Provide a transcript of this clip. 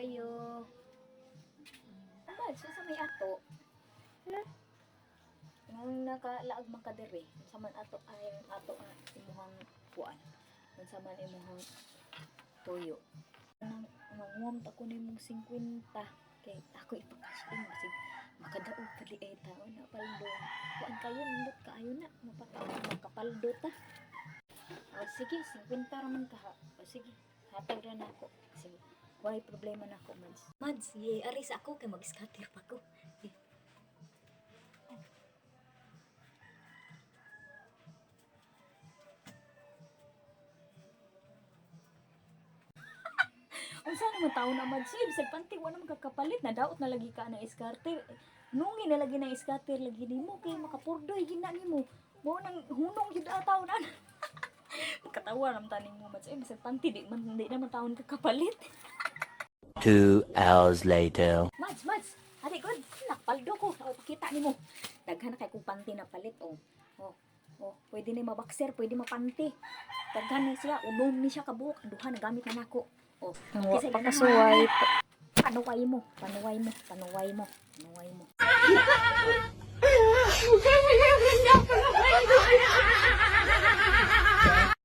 kayo. Mads, sa may ato. Nung nakalaag man ka diri, sa man ato ay ato imuhang kuan. Sa man imuhang tuyo. Nangum ta ko nimong 50 kay ako ipakasya mo sig makadaog pali ay taon na paldo. Kuan kayo nindot kaayo na makapaldo ta. O sige, 50 ra man ka. O sige, hatag ra nako. Sige. Wala problema na ako, Mads. Mads, aris ako kay mag-scatter pa ko. Unsa naman tao na Mads? Bisag panty wala man kakapalit na daot na lagi ka na scatter. Nungi na lagi na scatter lagi nimo kay makapurdoy gina nimo. Mo nang hunong gid ataw na. Katawa naman taning mo Mads. Bisag panty di naman taon kakapalit. 2 hours later. Mads, hari god, nakapaldo ko. O, pakita nimo. Daghan na kay kong panty na palit, oh. Pwede ni mabakser, pwede mapanty. Daghan ni siya, unom ni siya kabuok. Duha na gamit na nako. Oh, Wa pa kasuway. panuway mo.